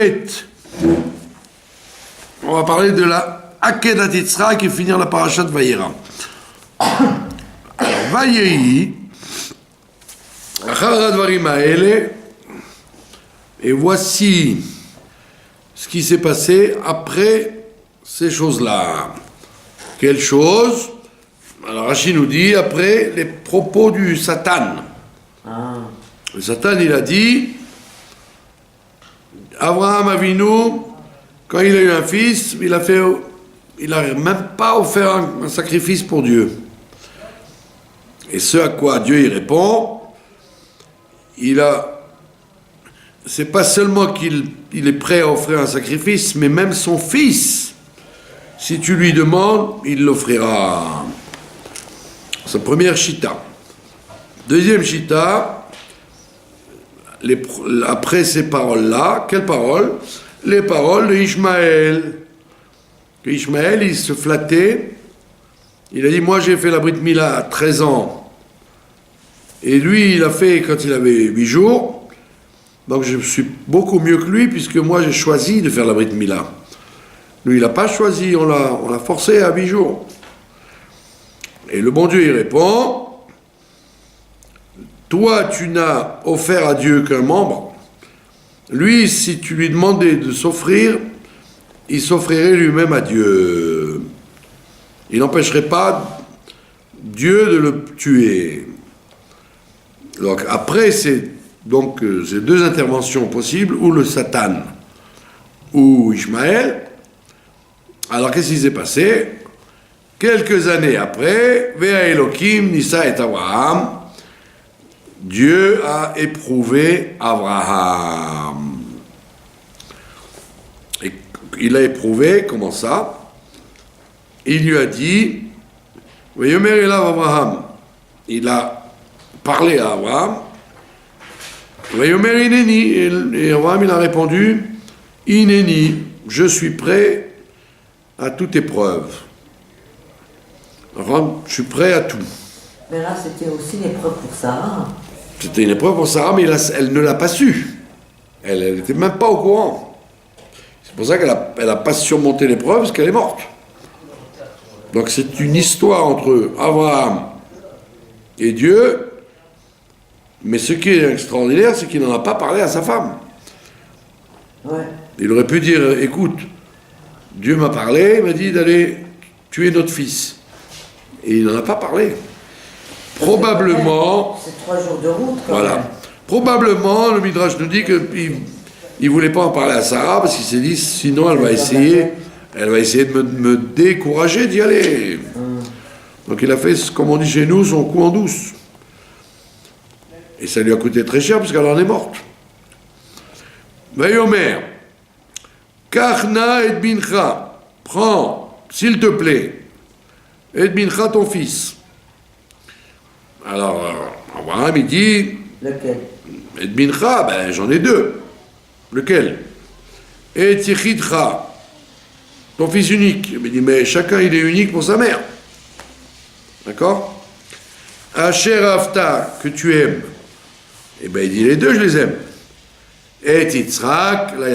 On va parler de la Akedat Yitzhak et finir la parashat Vayera. Alors, Vayehi, Achar Advarim Haele, et voici ce qui s'est passé après ces choses-là. Quelles choses? Alors Rachid nous dit après les propos du Satan. Le Satan, il a dit, Abraham Avinu, quand il a eu un fils, il n'a même pas offert un sacrifice pour Dieu. Et ce à quoi Dieu y répond, c'est pas seulement qu'il est prêt à offrir un sacrifice, mais même son fils, si tu lui demandes, il l'offrira. Sa première chita. Deuxième chita, après ces paroles-là, quelles paroles? Les paroles de Ishmaël. Que Ishmaël, il se flattait. Il a dit, moi j'ai fait la Brit Mila à 13 ans. Et lui, il a fait quand il avait 8 jours. Donc je suis beaucoup mieux que lui, puisque moi j'ai choisi de faire la Brit Mila. Lui, il n'a pas choisi, on l'a forcé à 8 jours. Et le bon Dieu, il répond, toi, tu n'as offert à Dieu qu'un membre. Lui, si tu lui demandais de s'offrir, il s'offrirait lui-même à Dieu. Il n'empêcherait pas Dieu de le tuer. Donc après, c'est ces deux interventions possibles, ou le Satan, ou Ishmaël. Alors qu'est-ce qui s'est passé? Quelques années après, Vea Elohim Nisa et Abraham, Dieu a éprouvé Abraham. Et il a éprouvé, comment ça? Il lui a dit, Vayomer elav Abraham, il a parlé à Abraham, Vayomer ineni, et Abraham il a répondu, ineni, je suis prêt à toute épreuve. Abraham, je suis prêt à tout. Mais là, c'était aussi une épreuve pour Sarah. C'était une épreuve pour Sarah, mais elle ne l'a pas su. Elle n'était même pas au courant. C'est pour ça qu'elle n'a pas surmonté l'épreuve, parce qu'elle est morte. Donc c'est une histoire entre Abraham et Dieu, mais ce qui est extraordinaire, c'est qu'il n'en a pas parlé à sa femme. Ouais. Il aurait pu dire, écoute, Dieu m'a parlé, il m'a dit d'aller tuer notre fils. Et il n'en a pas parlé. Probablement... C'est 3 jours de route, quand voilà. même. Probablement, le Midrash nous dit qu'il ne voulait pas en parler à Sarah, parce qu'il s'est dit, sinon elle va essayer de me décourager d'y aller. Donc il a fait, comme on dit chez nous, son coup en douce. Et ça lui a coûté très cher, parce qu'elle en est morte. Vayomer, Kachna et Bincha, prends, s'il te plaît, et Bincha ton fils. Alors, Abraham, il dit... Lequel? Et Bincha, ben j'en ai 2. Lequel? Et Tichidcha, ton fils unique. Il me dit, mais chacun il est unique pour sa mère. D'accord? Asher Afta, que tu aimes. Et ben il dit, les 2, je les aime. Et Yitzhak, là il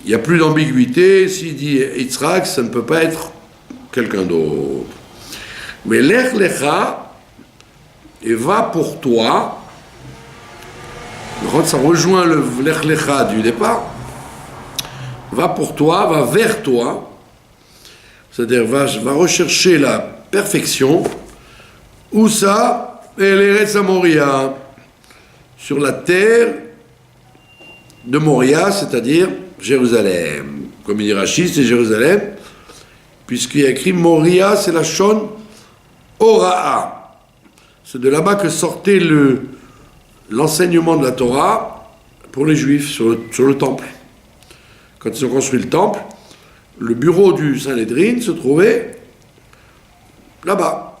n'y a plus d'ambiguïté. S'il dit Yitzhak, ça ne peut pas être quelqu'un d'autre. Mais Lech Lecha, et va pour toi, ça rejoint le Lech Lecha du départ, va pour toi, va vers toi, c'est-à-dire va rechercher la perfection, où ça, et l'Eretz Moria, sur la terre de Moria, c'est-à-dire Jérusalem. Comme il dit Rachid, c'est Jérusalem, puisqu'il y a écrit Moria, c'est la Shon Ora'a. C'est de là-bas que sortait l'enseignement de la Torah pour les Juifs sur le temple. Quand ils ont construit le temple, le bureau du Sanhédrin se trouvait là-bas,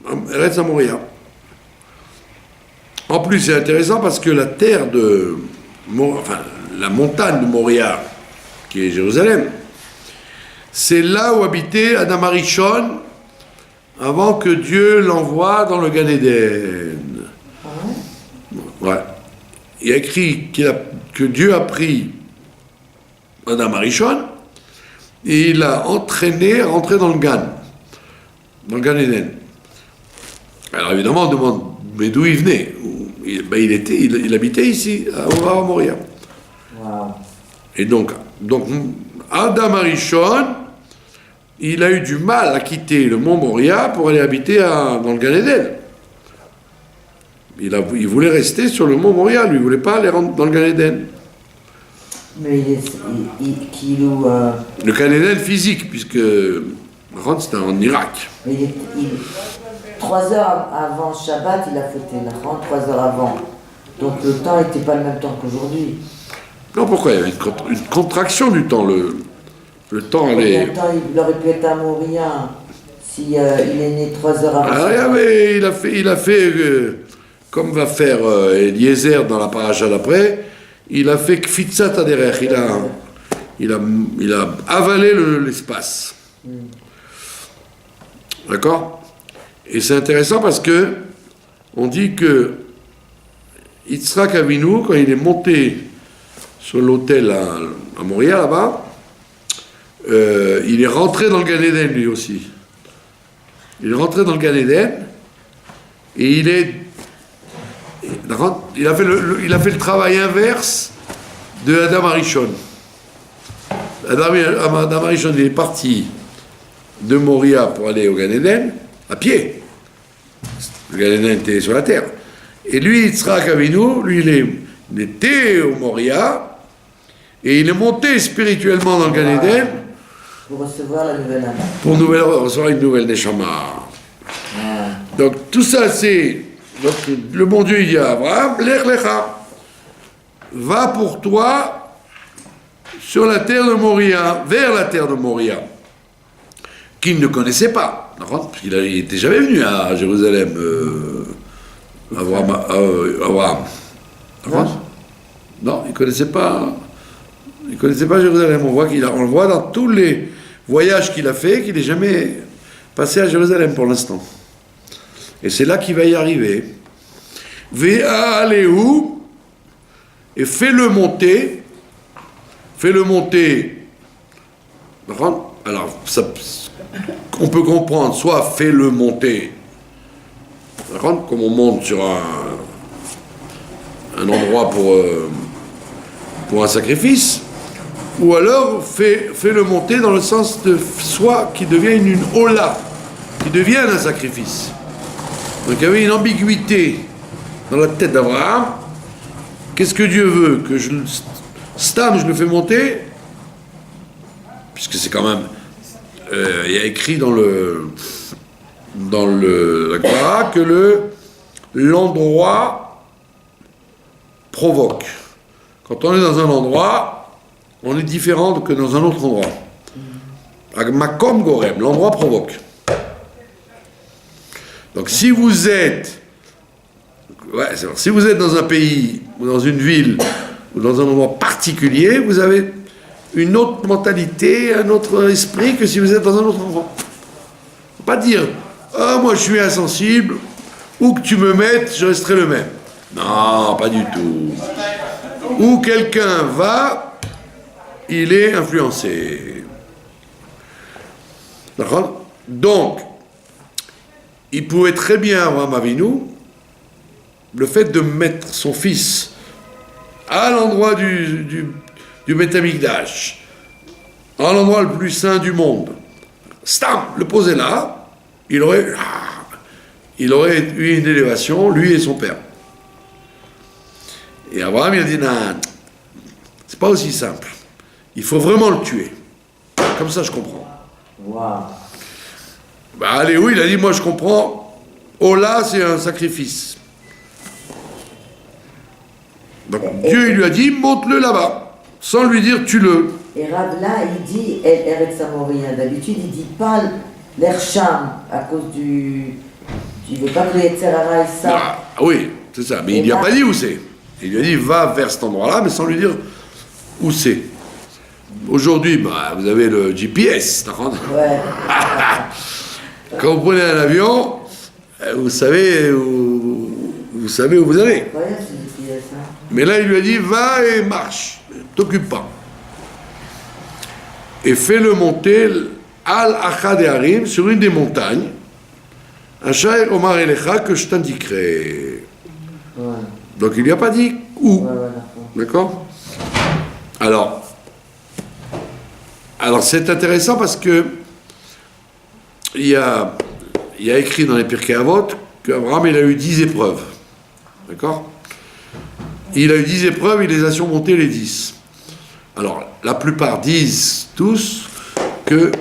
à Eretz Moria. En plus, c'est intéressant parce que la montagne de Moria, qui est Jérusalem, c'est là où habitait Adam Arishon avant que Dieu l'envoie dans le Gan Eden. Ouais. il y a écrit que Dieu a pris Adam Arishon et il l'a entraîné à rentrer dans le Gan Eden. Alors évidemment, on demande, mais d'où il venait? Il habitait ici, à Moria. Wow. Et donc Adam Arishon, il a eu du mal à quitter le mont Moria pour aller habiter dans le Gan Eden. Il voulait rester sur le mont Moria, lui, il ne voulait pas aller dans le Gan Eden. Mais Le Gan Eden physique, puisque c'était en Irak. 3 heures avant Shabbat, il a fêté la 3 heures avant. Donc le temps n'était pas le même temps qu'aujourd'hui. Non, pourquoi? Il y avait une contraction du temps. Le temps allait... Il aurait pu être à Moria si il est né 3 heures avant. Ah, mais il a fait comme va faire Eliezer dans la paracha d'après, il a fait Kfitzat Aderech, il a avalé l'espace. D'accord? Et c'est intéressant parce que on dit que Yitzhak Avinu, quand il est monté sur l'autel à Moria, là-bas, il est rentré dans le Gan Eden, lui aussi. Il est rentré dans le Gan Eden et il a fait le travail inverse de Adam Arishon. Adam Arishon, il est parti de Moria pour aller au Gan Eden à pied. Le Gan Eden était sur la terre. Et lui, Yitzhak Avinu, lui, il était au Moria et il est monté spirituellement dans le Gan Eden pour recevoir la nouvelle âme. Pour recevoir une nouvelle Neshama. Donc tout ça, c'est... Donc le bon Dieu, il dit à Abraham, Lech Lecha, va pour toi sur la terre de Moria, vers la terre de Moria, qu'il ne connaissait pas, parce qu'il n'était jamais venu à Jérusalem, Abraham. Non, il ne connaissait pas Jérusalem. On le voit dans tous les voyages qu'il a fait, qu'il n'est jamais passé à Jérusalem pour l'instant. Et c'est là qu'il va y arriver. Ve'alehu, et fais-le monter. Alors, on peut comprendre, soit fais-le monter, comme on monte sur un endroit pour un sacrifice, ou alors fais-le monter dans le sens de soit qu'il devienne une hola, qui devienne un sacrifice. Donc il y avait une ambiguïté dans la tête d'Abraham. Qu'est-ce que Dieu veut? Que je le fais monter? Puisque c'est quand même... il y a écrit dans la Gemara que l'endroit provoque. Quand on est dans un endroit, on est différent que dans un autre endroit. Makom Gorem, l'endroit provoque. Donc si vous êtes dans un pays, ou dans une ville, ou dans un endroit particulier, vous avez une autre mentalité, un autre esprit que si vous êtes dans un autre endroit. Faut pas dire « Ah, moi je suis insensible, où que tu me mettes, je resterai le même. » Non, pas du tout. Où quelqu'un va, il est influencé. D'accord? Donc, il pouvait très bien, Abraham Avinu, le fait de mettre son fils à l'endroit du Beth Amikdash, à l'endroit le plus saint du monde, le poser là, il aurait eu une élévation, lui et son père. Et Abraham, il a dit, non, c'est pas aussi simple. Il faut vraiment le tuer. Comme ça, je comprends. Wow. Allez, oui, il a dit, moi je comprends. Ola, c'est un sacrifice. Donc Dieu, il lui a dit, monte-le là-bas, sans lui dire, tue-le. Et Rav, là, il dit, Eretz Amoria. D'habitude, il dit pas l'Ersham, à cause du... Il veut pas que le Yetzer Hara ait ça. Ah oui, c'est ça. Mais il lui a pas dit où c'est. Il lui a dit, va vers cet endroit-là, mais sans lui dire où c'est. Aujourd'hui, vous avez le GPS, d'accord? Ouais. Quand vous prenez un avion, vous savez où vous allez. Incroyable, ce GPS, hein. Mais là, il lui a dit, va et marche, t'occupe pas. Et fais-le monter al-Achad et Harim, sur une des montagnes, Asher Omar Elecha, que je t'indiquerai. Ouais. Donc il lui a pas dit où. Ouais, D'accord. Alors c'est intéressant parce que il y a écrit dans les Pirkei Avot qu'Abraham il a eu 10 épreuves. D'accord. Il a eu 10 épreuves, il les a surmontées les 10. Alors la plupart disent tous que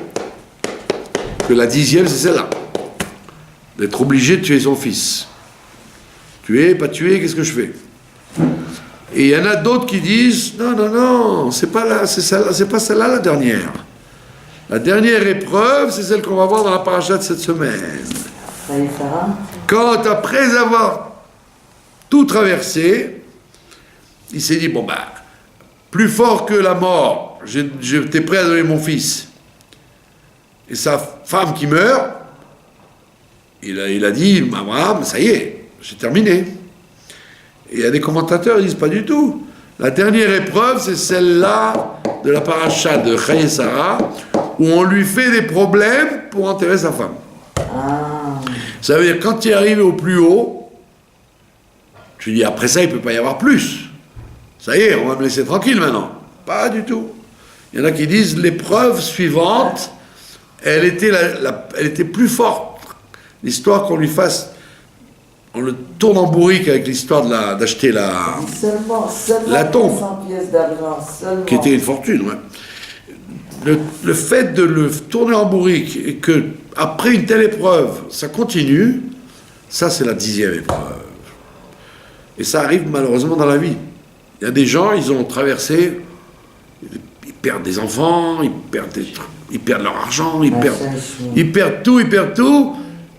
la 10e c'est celle-là. D'être obligé de tuer son fils. Tuer, pas tuer, qu'est-ce que je fais? Et il y en a d'autres qui disent non, c'est pas là, c'est pas celle-là la dernière. La dernière épreuve, c'est celle qu'on va voir dans la paracha de cette semaine. Quand après avoir tout traversé, il s'est dit bon plus fort que la mort, j'étais prêt à donner mon fils. Et sa femme qui meurt, il a dit Abraham, ça y est, j'ai terminé. Et il y a des commentateurs qui disent pas du tout. La dernière épreuve, c'est celle-là de la paracha de Chaye Sarah, où on lui fait des problèmes pour enterrer sa femme. Ah. Ça veut dire, quand tu es arrivé au plus haut, tu dis, après ça, il ne peut pas y avoir plus. Ça y est, on va me laisser tranquille maintenant. Pas du tout. Il y en a qui disent, l'épreuve suivante, elle était plus forte. L'histoire qu'on lui fasse, on le tourne en bourrique avec l'histoire d'acheter la tombe, 100 pièces d'argent, seulement. Qui était une fortune, ouais. Le fait de le tourner en bourrique et que après une telle épreuve, ça continue, ça c'est la 10e épreuve. Et ça arrive malheureusement dans la vie. Il y a des gens, ils ont traversé, ils perdent des enfants, ils perdent leur argent, ils perdent tout.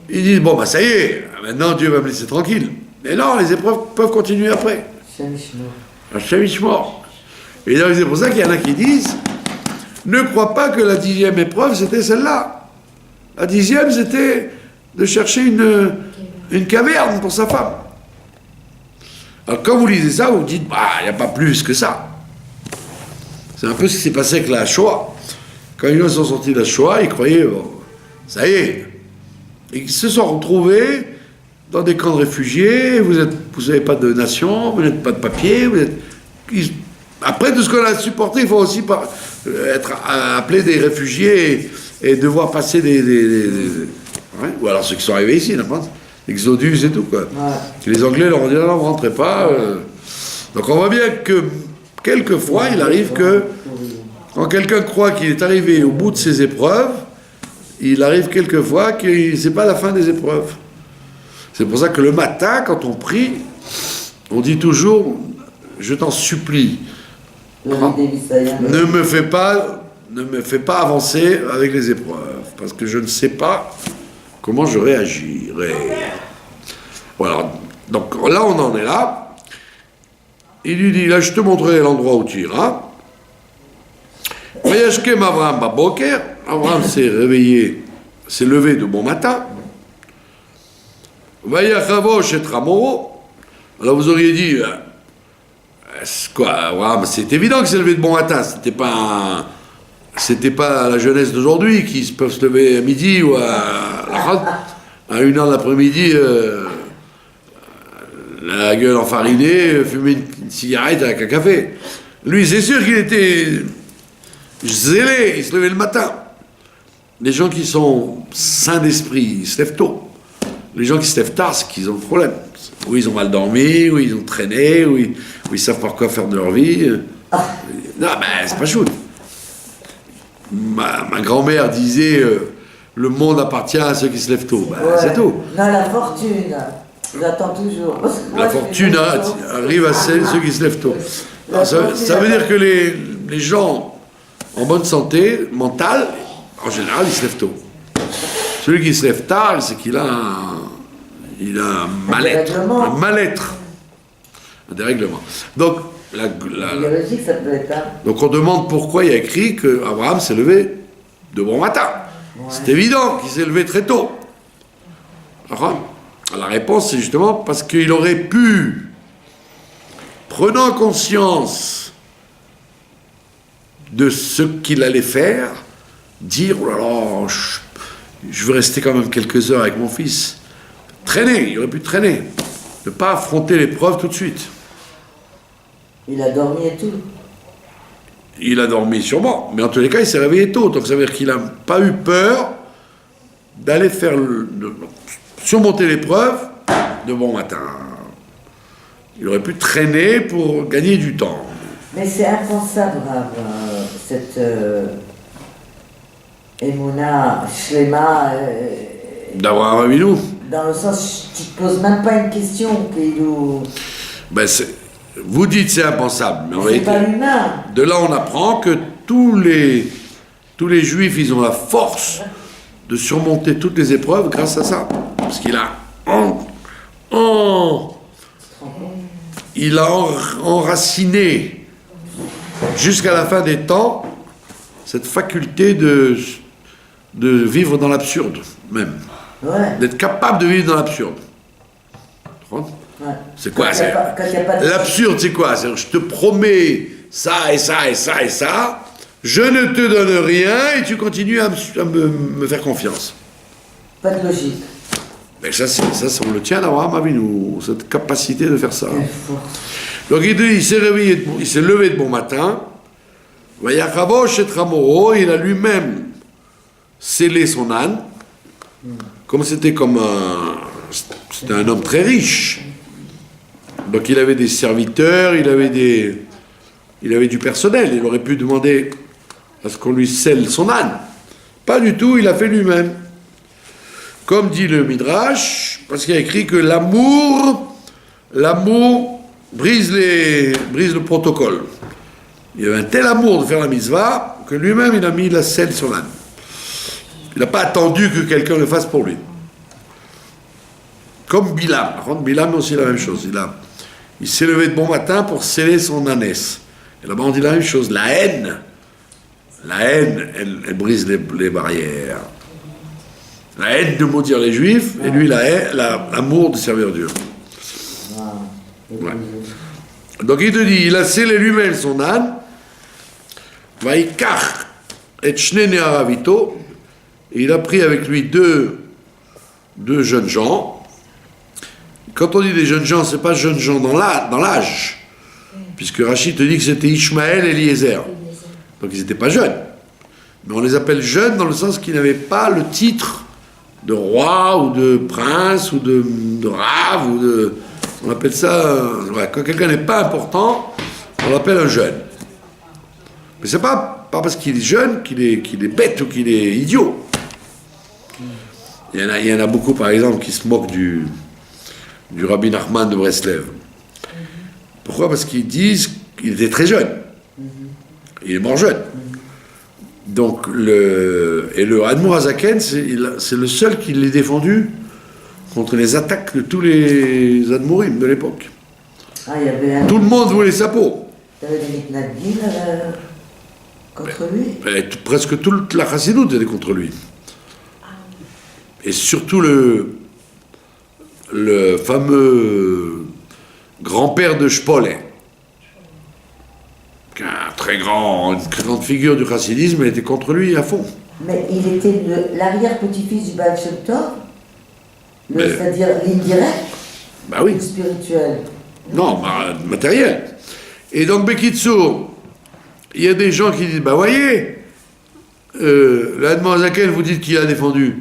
Ils disent, bon, ça y est, maintenant Dieu va me laisser tranquille. Mais non, les épreuves peuvent continuer après. Hashem Yishmor. Et donc c'est pour ça qu'il y en a qui disent, ne crois pas que la 10e épreuve, c'était celle-là. La 10e, c'était de chercher une caverne pour sa femme. Alors quand vous lisez ça, vous vous dites, il n'y a pas plus que ça. C'est un peu ce qui s'est passé avec la Shoah. Quand les gens sont sortis de la Shoah, ils croyaient, bon, ça y est. Et ils se sont retrouvés dans des camps de réfugiés, vous n'avez pas de nation, vous n'êtes pas de papier, après tout ce qu'on a supporté, il faut aussi être appelé des réfugiés et devoir passer ouais, ou alors ceux qui sont arrivés ici, l'exodus et tout, quoi. Ouais. Les Anglais leur ont dit non, vous ne rentrez pas. Donc on voit bien que quelquefois, il arrive que quand quelqu'un croit qu'il est arrivé au bout de ses épreuves, il arrive quelquefois que c'est pas la fin des épreuves. C'est pour ça que le matin, quand on prie, on dit toujours, je t'en supplie, ne me fais pas avancer avec les épreuves, parce que je ne sais pas comment je réagirai. Voilà. Donc là, on en est là. Il lui dit, là, je te montrerai l'endroit où tu iras. Vayashkem Avraham Baboker. Abraham s'est réveillé, s'est levé de bon matin. Vayachavosh et Ramoro. Alors vous auriez dit, quoi, Abraham, c'est évident qu'il s'est levé de bon matin. C'était pas la jeunesse d'aujourd'hui qui peuvent se lever à midi ou à 1h de l'après-midi, la gueule enfarinée, fumer une cigarette avec un café. Lui, c'est sûr qu'il était zélé, il se levait le matin. Les gens qui sont sains d'esprit, ils se lèvent tôt. Les gens qui se lèvent tard, c'est qu'ils ont le problème. Ou ils ont mal dormi, ou ils ont traîné, ou ils savent pas quoi faire de leur vie. Non, c'est pas chou. Ma grand-mère disait le monde appartient à ceux qui se lèvent tôt. C'est tout. Non, la fortune, j'attends toujours. La fortune arrive à ceux qui se lèvent tôt. Alors, ça veut dire que les gens en bonne santé mentale, en général, ils se lèvent tôt. Celui qui se lève tard, c'est qu'il a un mal-être. Un dérèglement. Donc, biologique, ça peut être. Donc on demande pourquoi il y a écrit qu'Abraham s'est levé de bon matin. Ouais. C'est évident qu'il s'est levé très tôt. Alors, la réponse, c'est justement parce qu'il aurait pu prenant conscience de ce qu'il allait faire, dire, oh là là, je veux rester quand même quelques heures avec mon fils. Traîner, il aurait pu traîner. Ne pas affronter l'épreuve tout de suite. Il a dormi et tout. Il a dormi sûrement, mais en tous les cas, il s'est réveillé tôt. Donc ça veut dire qu'il n'a pas eu peur d'aller surmonter l'épreuve de bon matin. Il aurait pu traîner pour gagner du temps. Mais c'est impensable, Rav, cette Emouna, Shlema, D'avoir un Avinu. dans le sens, tu ne te poses même pas une question. Ben vous dites c'est impensable, mais en C'est réalité, pas humain. de là on apprend que tous les juifs, ils ont la force de surmonter toutes les épreuves grâce à ça. Parce qu'il a enraciné jusqu'à la fin des temps cette faculté de vivre dans l'absurde, même. Ouais. D'être capable de vivre dans l'absurde. Ouais. C'est quoi? Quand il y a pas de- L'absurde, c'est quoi? C'est, je te promets ça et ça et ça et ça, je ne te donne rien et tu continues à me faire confiance. Pas de logique. Mais ça, on le tient d'Abraham Avinu, cette capacité de faire ça. Quelle force. Donc il s'est réveillé, il s'est levé de bon matin, Vayachavosh et Ramoro, il a lui-même scellé son âne, comme c'était un homme très riche. Donc il avait des serviteurs, il avait du personnel, il aurait pu demander à ce qu'on lui scelle son âne. Pas du tout, il a fait lui-même. Comme dit le Midrash, parce qu'il y a écrit que l'amour brise le protocole. Il y avait un tel amour de faire la mitzvah que lui-même il a mis la selle sur l'âne. Il n'a pas attendu que quelqu'un le fasse pour lui. Comme Bilam. Par contre, Bilam aussi la même chose. Il s'est levé de bon matin pour sceller son ânesse. Et là-bas on dit la même chose. La haine, elle brise les barrières. La haine de maudire les Juifs, et lui l'amour de servir Dieu. Ouais. Donc il te dit, il a scellé lui-même son âne, Vaikach et Shne Ne'aravito, et il a pris avec lui deux jeunes gens. Quand on dit des jeunes gens, c'est pas jeunes gens dans l'âge, puisque Rachid te dit que c'était Ishmaël et Eliezer. Donc ils n'étaient pas jeunes. Mais on les appelle jeunes dans le sens qu'ils n'avaient pas le titre de roi ou de prince ou de rave ou de... On appelle ça... quand quelqu'un n'est pas important, on l'appelle un jeune. Mais c'est pas parce qu'il est jeune qu'il est bête ou qu'il est idiot. Il y en a beaucoup, par exemple, qui se moquent du Rabbi Nachman de Breslev. Pourquoi? Parce qu'ils disent qu'il était très jeune. Il est mort jeune. Donc, le Admour Hazaken, c'est le seul qui l'ait défendu contre les attaques de tous les Admourim de l'époque. Tout le monde voulait sa peau. Il y avait des mitnagdim contre lui. Presque toute la chassidoute était contre lui. Et surtout le fameux grand-père de Shpoleh, une très grande figure du chassidisme, elle était contre lui à fond. Mais il était l'arrière-petit-fils du Baal Shem Tov, c'est-à-dire l'indirect, bah oui. ou spirituel. Non, matériel. Et donc, Bekitsour, il y a des gens qui disent, bah voyez, l'Admorazaken, vous dites qu'il a défendu.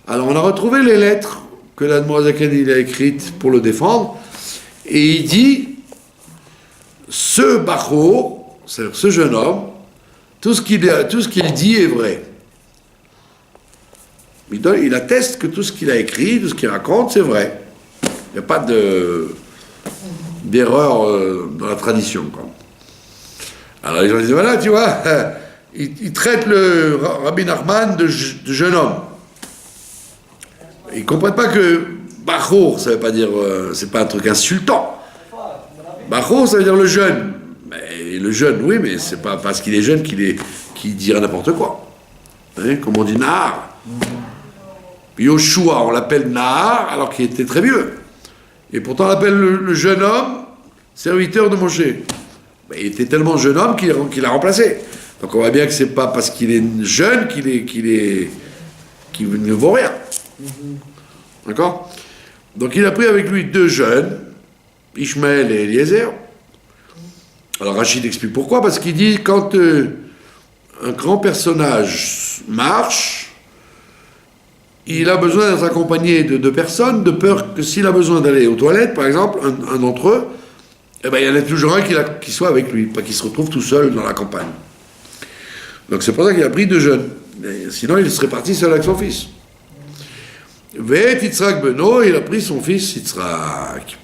Alors, on a retrouvé les lettres que l'Admorazaken il a écrites pour le défendre, et il dit, ce Bachour, c'est-à-dire ce jeune homme, tout ce qu'il dit est vrai. Il atteste que tout ce qu'il a écrit, tout ce qu'il raconte, c'est vrai. Il n'y a pas d'erreur dans la tradition, quoi. Alors les gens disent, voilà, tu vois, il traite le Rabbi Nachman de jeune homme. Ils ne comprennent pas que Bachour, ça ne veut pas dire, c'est pas un truc insultant. Bachour, ça veut dire le jeune. Mais le jeune, oui, mais c'est pas parce qu'il est jeune qu'il dira n'importe quoi. Vous voyez, comme on dit Nahar. Yoshua, on l'appelle Nahar alors qu'il était très vieux. Et pourtant on l'appelle le jeune homme serviteur de Moshe. Ben, il était tellement jeune homme qu'il l'a remplacé. Donc on voit bien que c'est pas parce qu'il est jeune qu'il ne vaut rien. D'accord? Donc il a pris avec lui 2 jeunes, Ishmaël et Eliezer. Alors Rachid explique pourquoi, parce qu'il dit quand un grand personnage marche, il a besoin d'être accompagné de 2 personnes, de peur que s'il a besoin d'aller aux toilettes, par exemple, un d'entre eux, eh ben, il y en a toujours un qui soit avec lui, pas qu'il se retrouve tout seul dans la campagne. Donc c'est pour ça qu'il a pris 2 jeunes. Sinon, il serait parti seul avec son fils. Vet Yitzhak Beno, il a pris son fils Yitzhak.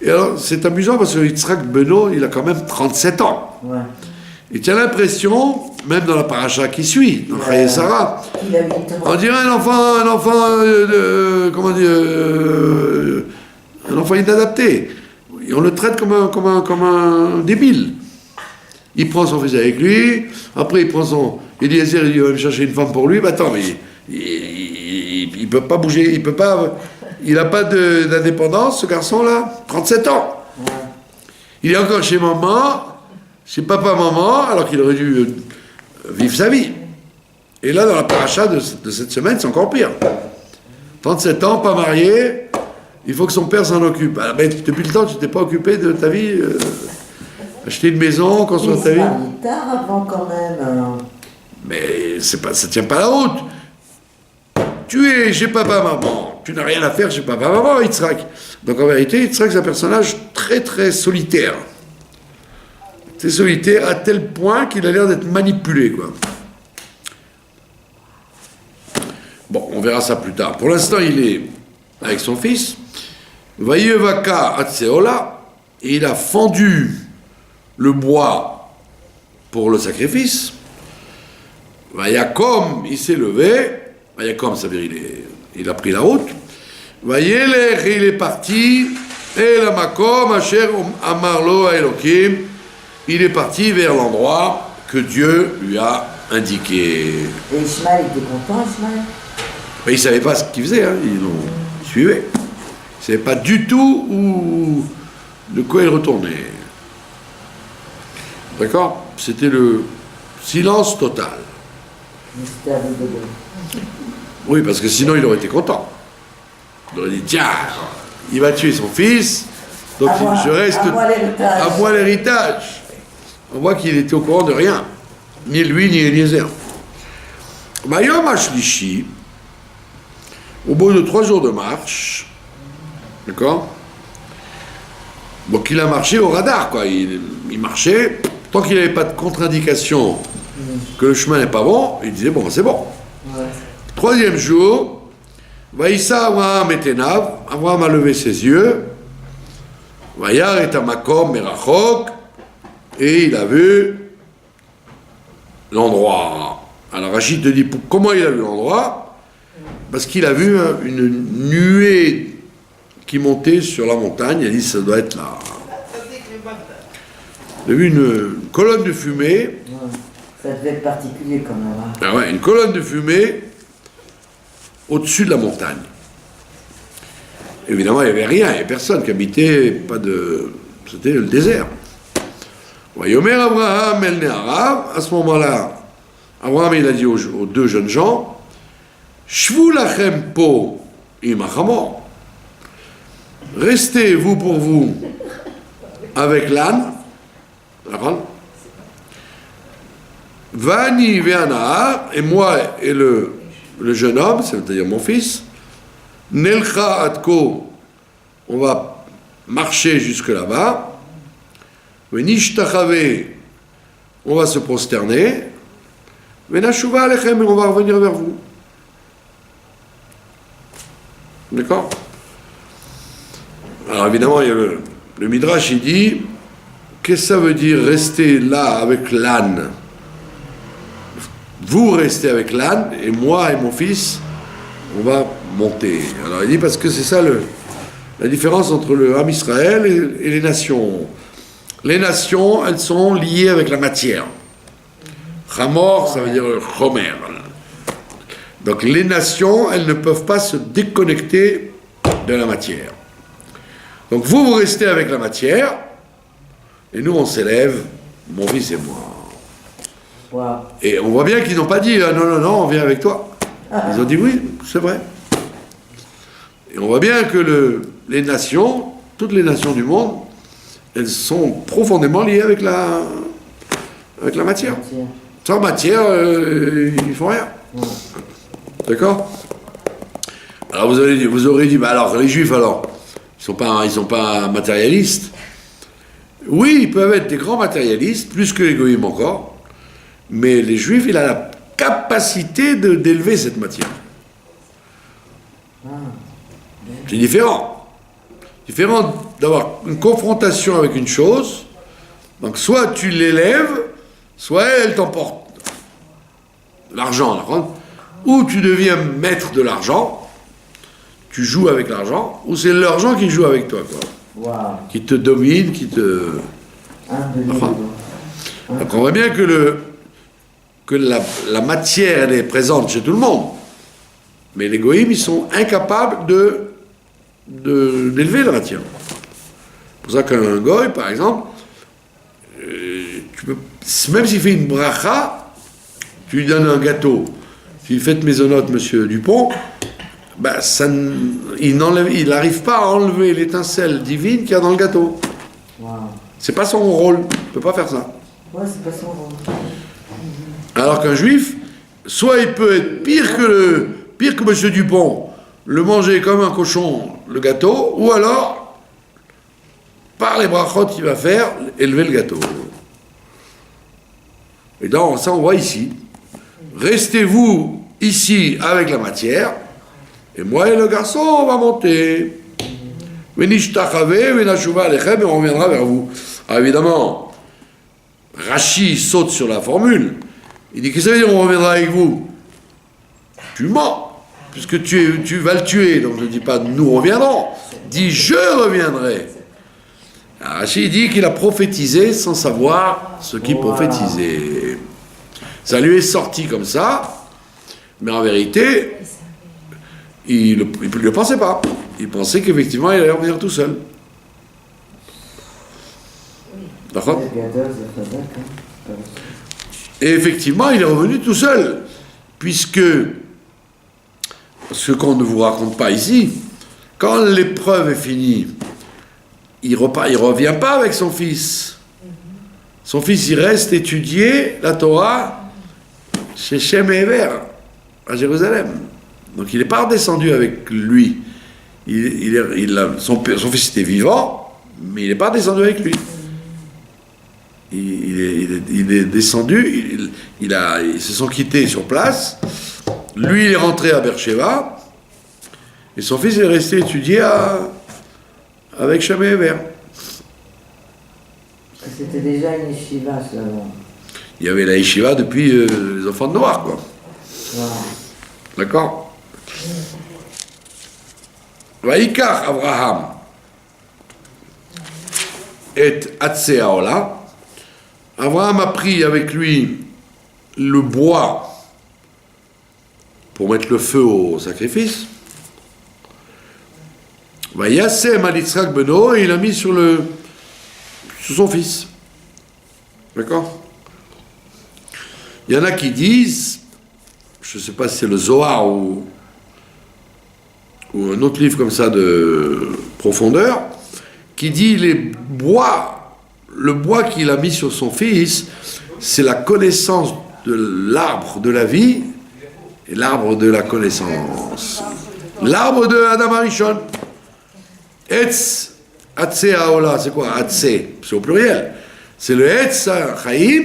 Et alors, c'est amusant parce que Yitzhak Beno, il a quand même 37 ans. Ouais. Et tu as l'impression, même dans la paracha qui suit, dans Chaye Sarah, on dirait un enfant, comment dire, un enfant inadapté. Et on le traite comme un débile. Il prend son fils avec lui, après il prend son Eliezer, il va me chercher une femme pour lui, bah attends, mais il peut pas bouger, il n'a pas d'indépendance, ce garçon-là, 37 ans. Ouais. Il est encore chez maman, chez papa-maman, alors qu'il aurait dû vivre sa vie. Et là, dans la paracha de cette semaine, c'est encore pire. 37 ans, pas marié, il faut que son père s'en occupe. Alors, mais depuis le temps, tu t'es pas occupé de ta vie, acheter une maison, construire ta vie. C'est tard avant quand même. Mais ça tient pas la route. Tu es chez papa-maman, tu n'as rien à faire chez papa-maman, Yitzhak. Donc en vérité, Yitzhak, c'est un personnage très très solitaire. C'est solitaire à tel point qu'il a l'air d'être manipulé, quoi. Bon, on verra ça plus tard. Pour l'instant, il est avec son fils. Vayevaka Atseola, et il a fendu le bois pour le sacrifice. Vayakom, il s'est levé. Vayakom, ça veut dire il a pris la route. Vayelech, il est parti. Et la makom, asher amarlo Elokim, il est parti vers l'endroit que Dieu lui a indiqué. Et Ishmael était content, Ishmael? Mais il ne savait pas ce qu'il faisait, hein. Il suivait. Il ne savait pas du tout de quoi il retournait. D'accord? C'était le silence total. Mystère de Dieu. Oui, parce que sinon il aurait été content. Il aurait dit, tiens, il va tuer son fils, donc je reste à moi l'héritage. On voit qu'il était au courant de rien, ni lui ni Eliezer. Bayom Ashlishi, au bout de 3 jours de marche, d'accord? Donc il a marché au radar, quoi. Il marchait, tant qu'il n'avait pas de contre-indication que le chemin n'est pas bon, il disait bon, c'est bon. Ouais. 3e jour, Vaïssa Avraham et Tenav, Avraham a levé ses yeux, Vayar et Amakom Merachok, et il a vu l'endroit. Alors Rachid te dit comment il a vu l'endroit? Parce qu'il a vu une nuée qui montait sur la montagne, il a dit ça doit être là. Il a vu une colonne de fumée. Ça devait être particulier quand même. Hein. Ah ouais, une colonne de fumée au-dessus de la montagne. Évidemment, il n'y avait rien, il n'y avait personne qui habitait, c'était le désert. Yomer Abraham El Ne'arav, à ce moment-là, Abraham il a dit aux 2 jeunes gens, Shvu lachem po imachamor, restez vous pour vous avec l'âne, Vani ve'anahar, et moi et le jeune homme, c'est-à-dire mon fils, Nelcha atko, on va marcher jusque là-bas, Venishtachave, on va se prosterner, Venashuva alechem, et on va revenir vers vous. D'accord? Alors évidemment, il y a le Midrash, il dit, qu'est-ce que ça veut dire rester là avec l'âne? Vous restez avec l'âne, et moi et mon fils, on va monter. Alors il dit, parce que c'est ça la différence entre le Ham Israël et les nations. Les nations, elles sont liées avec la matière. Chamor, ça veut dire chomer. Donc les nations, elles ne peuvent pas se déconnecter de la matière. Donc vous restez avec la matière, et nous on s'élève, mon fils et moi. Wow. Et on voit bien qu'ils n'ont pas dit non, on vient avec toi. Ils ont dit oui, c'est vrai. Et on voit bien que les nations, toutes les nations du monde, elles sont profondément liées avec la matière. Sans matière, ils font rien. D'accord? Alors vous aurez dit, bah alors les juifs alors, ils sont pas matérialistes. Oui, ils peuvent être des grands matérialistes, plus que les goïms encore, mais les juifs, il a la capacité d'élever cette matière. C'est différent. Différent d'avoir une confrontation avec une chose, donc soit tu l'élèves, soit elle t'emporte l'argent, d'accord? Ou tu deviens maître de l'argent, tu joues avec l'argent, ou c'est l'argent qui joue avec toi, quoi. Wow. Qui te domine, qui te... Enfin, donc on voit bien que la matière, elle est présente chez tout le monde, mais les goïms, ils sont incapables d'élever la matière. C'est pour ça qu'un goï, par exemple, même s'il fait une bracha, tu lui donnes un gâteau, tu lui fais maisonnote, monsieur Dupont, ben il n'arrive pas à enlever l'étincelle divine qu'il y a dans le gâteau. Wow. C'est pas son rôle, il peut pas faire ça. Ouais, c'est pas son rôle. Alors qu'un juif, soit il peut être pire que monsieur Dupont, le manger comme un cochon, le gâteau, ou alors, par les brachot qu'il va faire, élever le gâteau. Et donc, ça on voit ici. Restez-vous ici avec la matière, et moi et le garçon, on va monter. Et on reviendra vers vous. Alors évidemment, Rachi saute sur la formule. Il dit, qu'est-ce que ça veut dire, on reviendra avec vous? Tu mens, puisque tu vas le tuer. Donc ne dis pas, nous reviendrons. Dis, je reviendrai. Alors, Rachi dit qu'il a prophétisé sans savoir ce qu'il prophétisait. Ça lui est sorti comme ça, mais en vérité, il ne le pensait pas. Il pensait qu'effectivement, il allait revenir tout seul. D'accord? Et effectivement, il est revenu tout seul, puisque, ce qu'on ne vous raconte pas ici, quand l'épreuve est finie, il revient pas avec son fils. Son fils, il reste étudier la Torah chez Shem et Ever, à Jérusalem. Donc il n'est pas redescendu avec lui. Son fils était vivant, mais il n'est pas descendu avec lui. Il est descendu, ils se sont quittés sur place. Lui, il est rentré à Beersheba, et son fils est resté étudier avec Shem et Ever. C'était déjà une yeshiva, ça. Il y avait la yeshiva depuis les enfants de Noir, quoi. Wow. D'accord? Vaïkar Abraham et Atsé Haola. Abraham a pris avec lui le bois pour mettre le feu au sacrifice. Vaïasem al Yitzhak Beno, et il a mis sur son fils. D'accord? Il y en a qui disent, je ne sais pas si c'est le Zohar ou un autre livre comme ça de profondeur, qui dit le bois qu'il a mis sur son fils, c'est la connaissance de l'arbre de la vie et l'arbre de la connaissance. L'arbre de Adam Arishon. Etz, Atse Haola, c'est quoi? Atse, c'est au pluriel. C'est le Etz Chaim,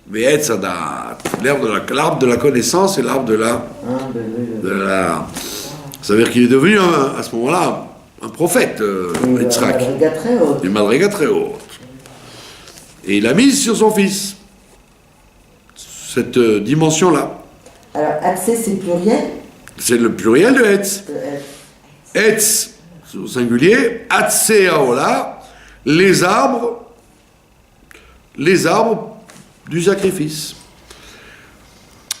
mais Etz Adat. L'arbre de la connaissance et l'arbre de la... Ça veut dire qu'il est devenu, à ce moment-là, un prophète, Yitzhak. Une madriga très haute. Et il a mis sur son fils cette dimension-là. Alors, Atse, c'est pluriel? C'est le pluriel de Etz. Etz, au singulier, Atse Haola, les arbres du sacrifice.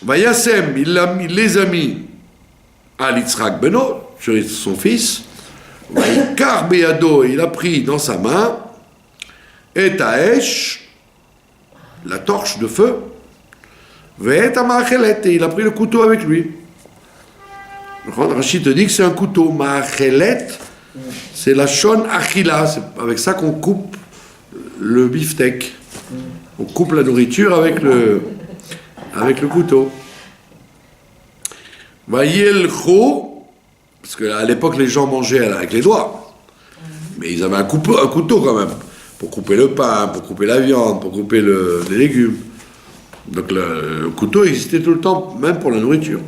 Vayassem, il les a mis à Yitzhak Beno, sur son fils, Car Béado, il a pris dans sa main, et Taesh, la torche de feu, et il a pris le couteau avec lui. Rachid te dit que c'est un couteau. Ma'achelet, c'est la shon achila, c'est avec ça qu'on coupe le beefsteak. On coupe la nourriture avec le couteau. Vayelcho, parce qu'à l'époque les gens mangeaient avec les doigts, mais ils avaient un couteau quand même, pour couper le pain, pour couper la viande, pour couper les légumes. Donc le couteau existait tout le temps, même pour la nourriture.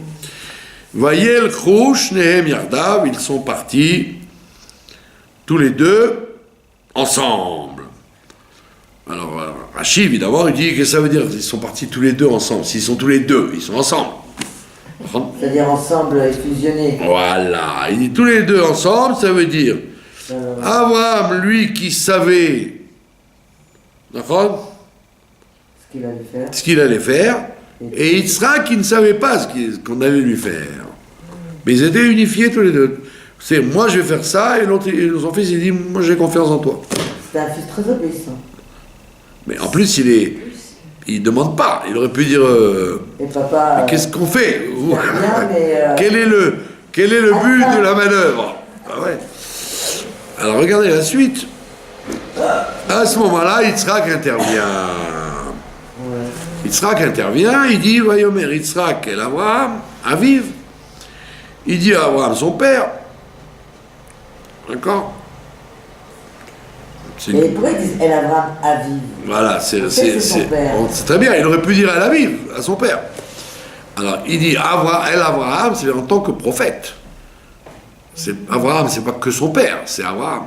Vayelcho shnehem yardav, ils sont partis tous les deux ensemble. Alors Rashi évidemment il dit que ça veut dire qu'ils sont partis tous les deux ensemble. S'ils sont tous les deux, ils sont ensemble. C'est-à-dire ensemble et fusionnés. Voilà, il dit tous les deux ensemble, ça veut dire Abraham, lui qui savait, d'accord, ce qu'il allait faire, et Yitzhak qui ne savait pas qu'on allait lui faire. Mais ils étaient unifiés tous les deux. C'est moi je vais faire ça, et l'autre, son fils il dit moi j'ai confiance en toi. C'est un fils très obéissant. Mais en plus il demande pas, il aurait pu dire papa, qu'est-ce qu'on fait bien, mais quel est le but de la manœuvre? Ah ouais. Alors regardez la suite. À ce moment-là, Yitzhak intervient. Yitzhak intervient, il dit Vayomer Yitzhak el Abraham, Aviv. Il dit à Abraham, son père. D'accord? Mais pourquoi ils disent El Abraham Aviv? Voilà, c'est très bien, il aurait pu dire El Aviv, à son père. Alors, il dit El Abraham, c'est en tant que prophète. Abraham, c'est pas que son père, c'est Abraham.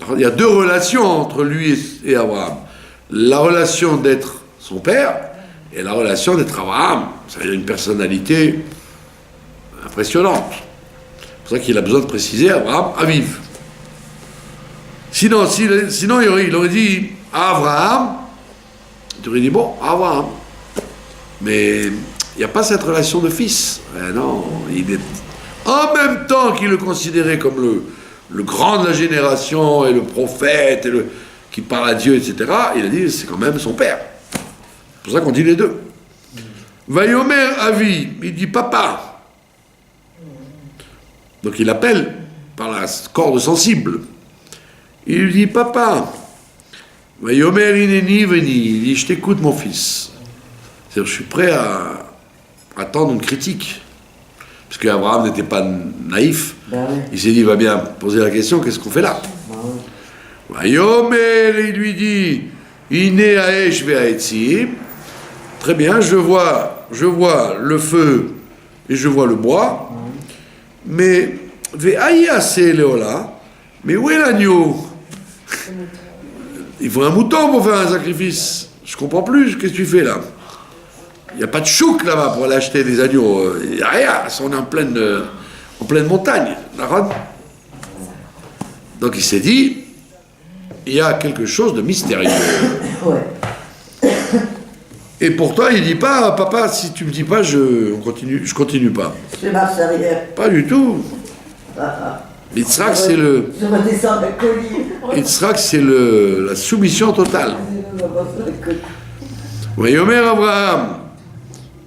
Alors, il y a deux relations entre lui et Abraham. La relation d'être son père et la relation d'être Abraham. C'est une personnalité impressionnante. C'est pour ça qu'il a besoin de préciser Abraham Aviv. Sinon il aurait dit Abraham, tu aurais dit bon, Abraham. Mais il n'y a pas cette relation de fils. Non, il est en même temps qu'il le considérait comme le grand de la génération et le prophète qui parle à Dieu, etc. Il a dit c'est quand même son père. C'est pour ça qu'on dit les deux. Vayomer Avi, il dit papa. Donc il appelle par la corde sensible. Il lui dit papa. Vayomer ineni veni. Il dit je t'écoute mon fils. C'est-à-dire je suis prêt à attendre une critique. Parce qu'Abraham n'était pas naïf. Il s'est dit il va bien poser la question qu'est-ce qu'on fait là? Vayomer, il lui dit Ine aesh ve'aetzim. Très bien, je vois le feu et je vois le bois. Mais ve'ayase leola. Mais où est l'agneau? Il faut un mouton pour faire un sacrifice. Je comprends plus, qu'est-ce que tu fais là? Il n'y a pas de chouk là-bas pour aller acheter des agneaux. Il n'y a rien, on est en pleine montagne. Donc il s'est dit, il y a quelque chose de mystérieux. Et pourtant il ne dit pas, papa, si tu ne me dis pas, je continue pas. Je marche arrière. Pas du tout. Yitzhak, c'est le. Je redescends le colis. Yitzhak, c'est la soumission totale. Vayomer Abraham.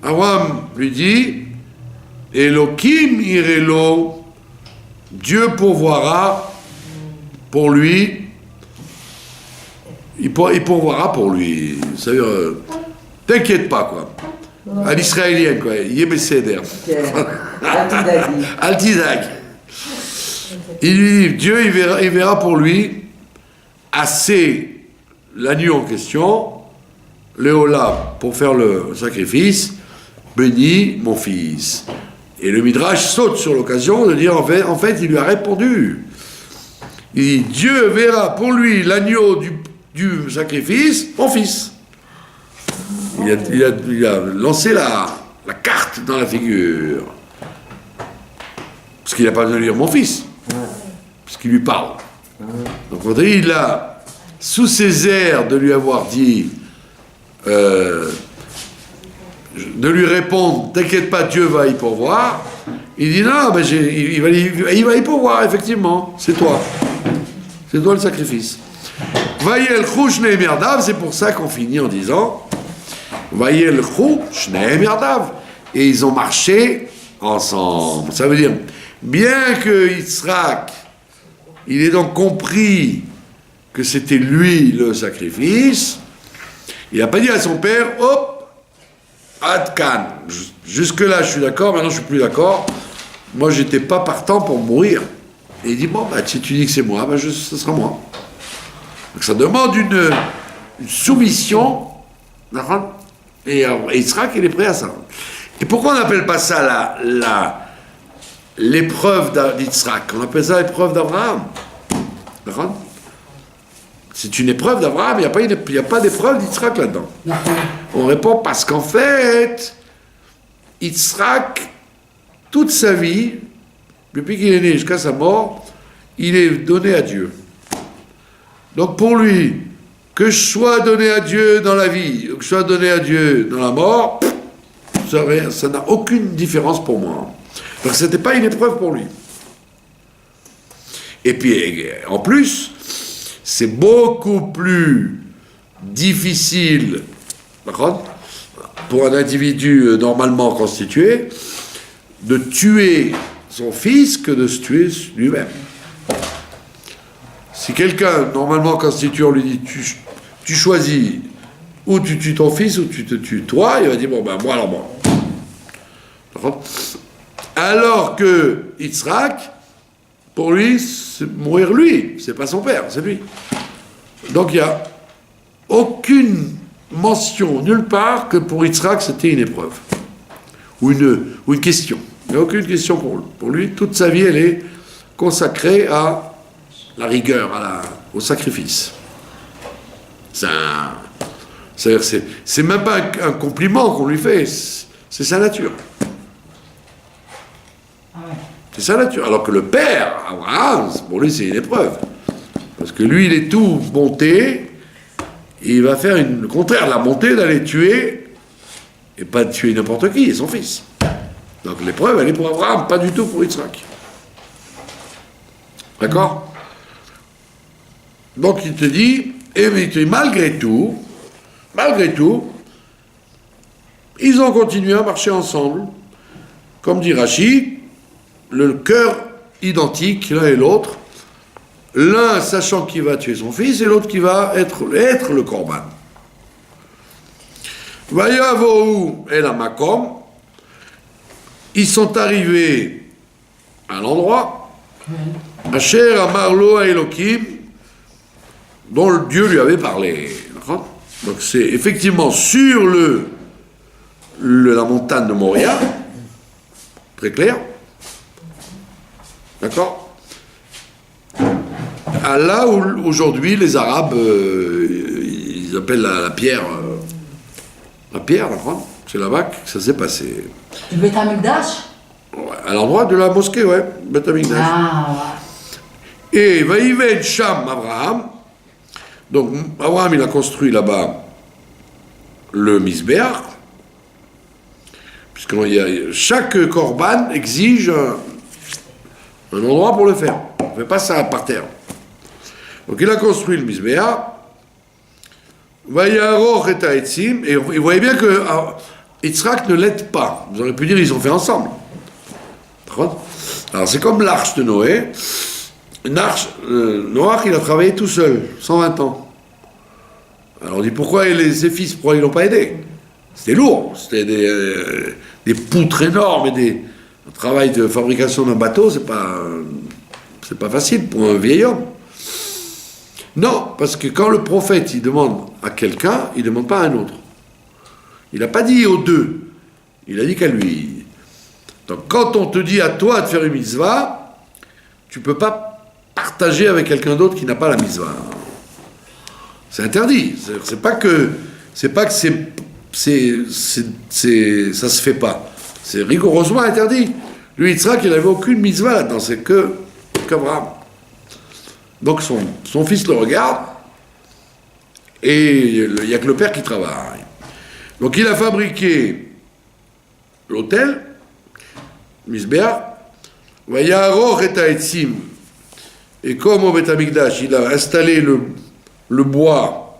Abraham lui dit Elohim irelo, Dieu pourvoira pour lui. Il pourvoira pour lui. C'est-à-dire, t'inquiète pas, quoi. À l'israélienne, quoi. Yébesseder. Altidag. Il lui dit, Dieu, il verra pour lui assez l'agneau en question, Léola, pour faire le sacrifice, bénis mon fils. Et le Midrash saute sur l'occasion de dire, en fait, il lui a répondu. Il dit, Dieu verra pour lui l'agneau du sacrifice, mon fils. Il a lancé la carte dans la figure. Parce qu'il n'a pas besoin de dire mon fils. Parce qu'il lui parle. Donc on dit, il a, sous ses airs de lui avoir dit, de lui répondre, t'inquiète pas, Dieu va y pourvoir, Il dit non, ben il va y pouvoir, effectivement, c'est toi. C'est toi le sacrifice. Vayel chou shneim yardav, c'est pour ça qu'on finit en disant Vayel chou shneim yardav. Et ils ont marché ensemble. Ça veut dire, bien que Yitzhak, il ait donc compris que c'était lui le sacrifice, il n'a pas dit à son père, hop, Adkan, jusque-là je suis d'accord, maintenant je suis plus d'accord, moi j'étais pas partant pour mourir. Et il dit, bon, bah, si tu dis que c'est moi, bah, ce sera moi. Donc ça demande une soumission, et Yitzhak il est prêt à ça. Et pourquoi on n'appelle pas ça l'épreuve d'Yitzhak? On appelle ça l'épreuve d'Abraham. C'est une épreuve d'Abraham, il n'y a pas d'épreuve d'Yitzhak là-dedans. On répond parce qu'en fait, Yitzhak, toute sa vie, depuis qu'il est né jusqu'à sa mort, il est donné à Dieu. Donc pour lui, que je sois donné à Dieu dans la vie, ou que je sois donné à Dieu dans la mort, ça n'a aucune différence pour moi. Donc ce n'était pas une épreuve pour lui. Et puis, en plus, c'est beaucoup plus difficile pour un individu normalement constitué de tuer son fils que de se tuer lui-même. Si quelqu'un normalement constitué, on lui dit tu choisis ou tu tues ton fils ou tu te tues toi, il va dire bon ben moi alors moi. Alors que Yitzhak, pour lui, c'est mourir lui, c'est pas son père, c'est lui. Donc il n'y a aucune mention nulle part que pour Yitzhak c'était une épreuve ou une question. Il n'y a aucune question pour lui. Toute sa vie elle est consacrée à la rigueur, au sacrifice. C'est même pas un compliment qu'on lui fait, c'est sa nature. C'est sa nature. Alors que le père, Abraham, pour lui, c'est une épreuve. Parce que lui, il est tout bonté, et il va faire le contraire, la bonté d'aller tuer, et pas de tuer n'importe qui, son fils. Donc l'épreuve, elle est pour Abraham, pas du tout pour Yitzhak. D'accord? Donc il te dit, malgré tout, ils ont continué à marcher ensemble, comme dit Rashi, le cœur identique l'un et l'autre, l'un sachant qu'il va tuer son fils et l'autre qui va être le korban. Vayavohu el hamakom, ils sont arrivés à l'endroit, Asher amarlo Elokim, dont le Dieu lui avait parlé. Donc c'est effectivement sur la montagne de Moria, très clair. D'accord? Là où aujourd'hui les Arabes, ils appellent la pierre, c'est là-bas que ça s'est passé. Le Beth Amikdash? Ouais, à l'endroit de la mosquée, ouais, Beth Amikdash. Ah, ouais. Et Vaïved Sham Abraham, donc Abraham il a construit là-bas le Misbéach, puisque chaque korban exige un endroit pour le faire. On ne fait pas ça par terre. Donc il a construit le Misbéach, Vayaroch et Haetzim, et vous voyez bien que Yitzhak ne l'aide pas. Vous auriez pu dire ils ont fait ensemble. Alors c'est comme l'arche de Noé. L'arche, Noach il a travaillé tout seul, 120 ans. Alors on dit pourquoi ses fils, pourquoi ils l'ont pas aidé? C'était lourd, c'était des poutres énormes et un travail de fabrication d'un bateau, c'est pas facile pour un vieil homme. Non, parce que quand le prophète il demande à quelqu'un, il ne demande pas à un autre. Il n'a pas dit aux deux, il a dit qu'à lui. Donc quand on te dit à toi de faire une mitzvah, tu ne peux pas partager avec quelqu'un d'autre qui n'a pas la mitzvah. C'est interdit. C'est pas que ça se fait pas. C'est rigoureusement interdit. Lui, Yitzhak, il n'avait aucune mitzvah là-dedans, c'est qu'Abraham. Donc son fils le regarde, et il n'y a que le père qui travaille. Donc il a fabriqué l'autel, Misbéach. Vayaroch et haetzim. Et comme au Beth Amikdash, il a installé le bois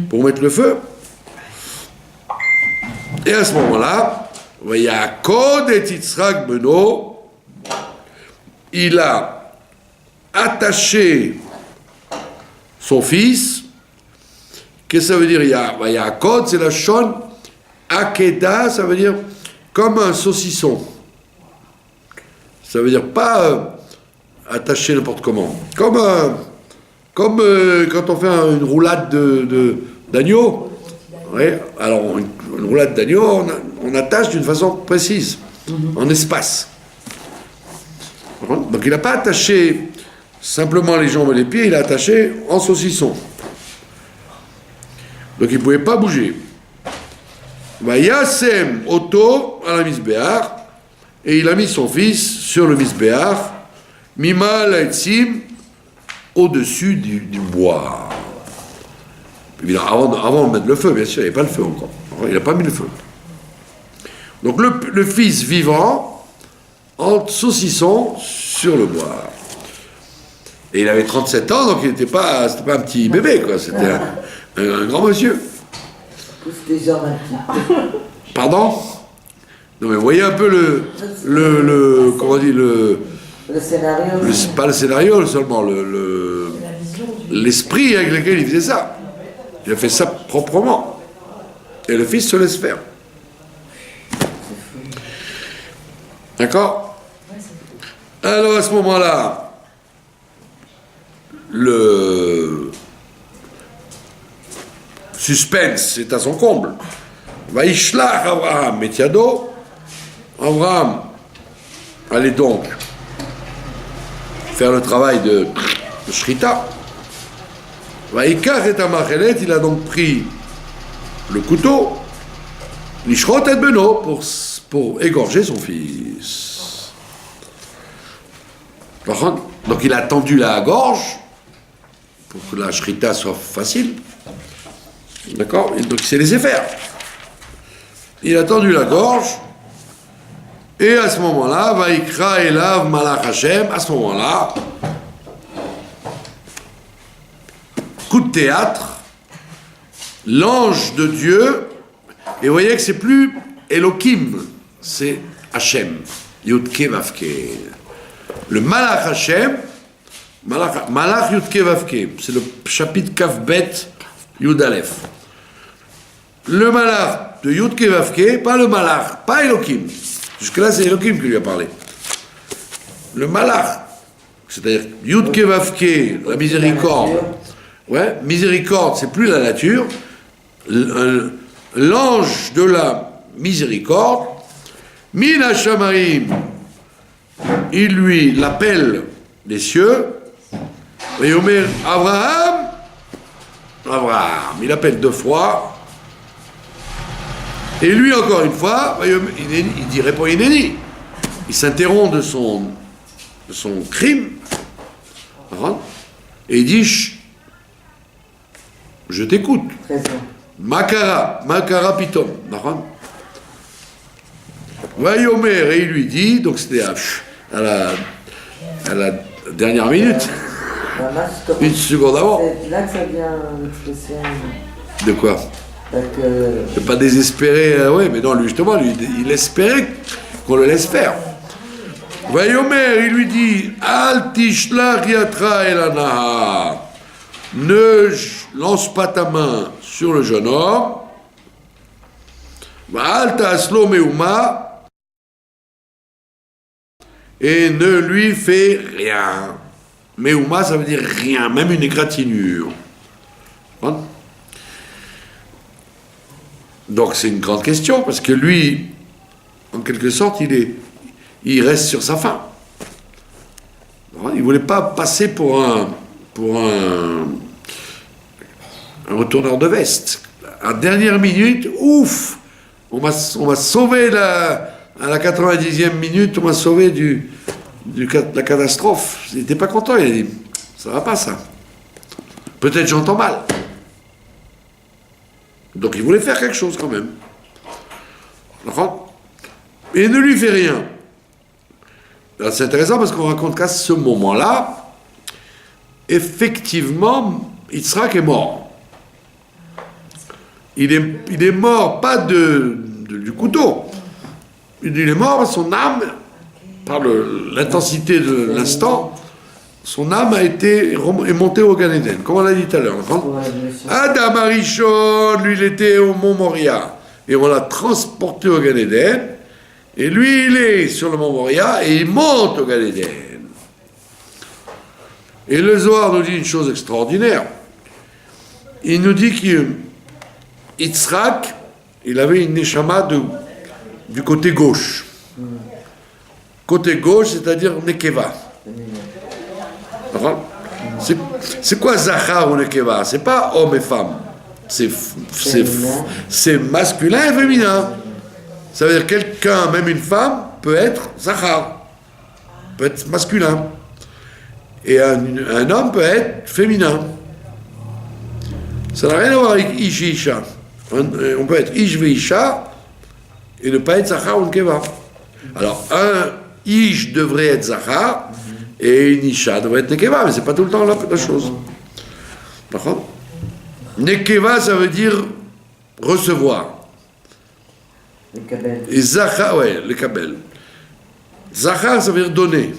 pour mettre le feu. Et à ce moment-là, Vayakod et Yitzhak beno, il a attaché son fils. Qu'est-ce que ça veut dire? Vayakod, c'est la shon. Akeda, ça veut dire comme un saucisson. Ça veut dire pas attaché n'importe comment. Comme quand on fait une roulade d'agneau. Ouais, alors une roulade d'agneau, on attache d'une façon précise, en espace. Donc il n'a pas attaché simplement les jambes et les pieds, il a attaché en saucisson. Donc il ne pouvait pas bouger. Yasem Oto à la Misbéach, et il a mis son fils sur le Misbéach, Mima Laetzim, au-dessus du bois. Évidemment, avant de mettre le feu, bien sûr, il n'y avait pas le feu encore. Il n'a pas mis le feu. Donc le fils vivant, en saucisson sur le bois. Et il avait 37 ans, donc il c'était pas un petit bébé, quoi. C'était un grand monsieur. Pousse les jambes un petit peu. Pardon? Non mais vous voyez un peu comment on dit, Le scénario. pas le scénario seulement, l'esprit avec lequel il faisait ça. Il a fait ça proprement. Et le fils se laisse faire. D'accord? Alors à ce moment-là, le suspense est à son comble. Vaishlach Abraham Metiado. Abraham allait donc faire le travail de Shrita. Vaikach et Amachelet, il a donc pris le couteau, Lishrot et Beno, pour égorger son fils. Donc il a tendu la gorge pour que la Shrita soit facile. D'accord? Et donc il s'est laissé faire. Il a tendu la gorge, et à ce moment-là, Vaikra Elav Malach Hashem, à ce moment-là, coup de théâtre, l'ange de Dieu, et vous voyez que c'est plus Elohim, c'est Hashem, Yudke Vavke. Le Malach Hashem, Malach Yudke Vavke, c'est le chapitre Kafbet Yud Aleph. Le Malach de Yudke Vavke, pas le Malach, pas Elohim. Jusque-là, c'est Elohim qui lui a parlé. Le Malach, c'est-à-dire Yudke Vavke, la miséricorde. Ouais, miséricorde, c'est plus la nature. L'ange de la miséricorde, Mina Shamarim, il lui l'appelle des cieux, et Omer Abraham, il appelle 2 fois, et lui encore une fois, il répond Inéni. Il s'interrompt de son crime, et il dit je t'écoute. Makara Pitom. Vayomer, et il lui dit, donc c'était à la dernière minute, une seconde avant. C'est là que ça vient l'expression. De quoi? C'est pas désespéré, ouais, mais non, lui justement, il espérait qu'on le laisse faire. Vayomer, il lui dit, Al tishlach yatra elana. Ne lance pas ta main sur le jeune homme. Et ne lui fais rien. Meuma, ça veut dire rien, même une égratignure. Donc c'est une grande question, parce que lui, en quelque sorte, il reste sur sa faim. Il ne voulait pas passer pour un retourneur de veste. À dernière minute, ouf, on m'a sauvé à la 90e minute, on m'a sauvé de la catastrophe. Il n'était pas content, il a dit, ça va pas ça. Peut-être j'entends mal. Donc il voulait faire quelque chose quand même. et ne lui fait rien. Alors, c'est intéressant parce qu'on raconte qu'à ce moment-là, effectivement, Yitzhak est mort. Il est mort pas du couteau. Il est mort, son âme, par l'intensité de l'instant, son âme est montée au Gan Eden, comme on l'a dit tout à l'heure. Adam Arishon, lui, il était au mont Moria, et on l'a transporté au Gan Eden, et lui, il est sur le mont Moria, et il monte au Gan Eden. Et le Zohar nous dit une chose extraordinaire. Il nous dit qu'Yitzhak, il avait une neshama du côté gauche. Côté gauche, c'est-à-dire Nekeva. C'est quoi Zachar ou Nekeva? C'est pas homme et femme. C'est masculin et féminin. Ça veut dire quelqu'un, même une femme, peut être Zachar, peut être masculin. Et un homme peut être féminin. Ça n'a rien à voir avec Ish et Isha. On peut être Ish et Isha et ne pas être Zachar ou Nekeva. Alors, un Ish devrait être Zachar et une Isha devrait être Nekeva, mais c'est pas tout le temps la chose. Par contre, Nekeva, ça veut dire recevoir. Et Zachar, ouais, le Kabel. Zachar, ça veut dire donner.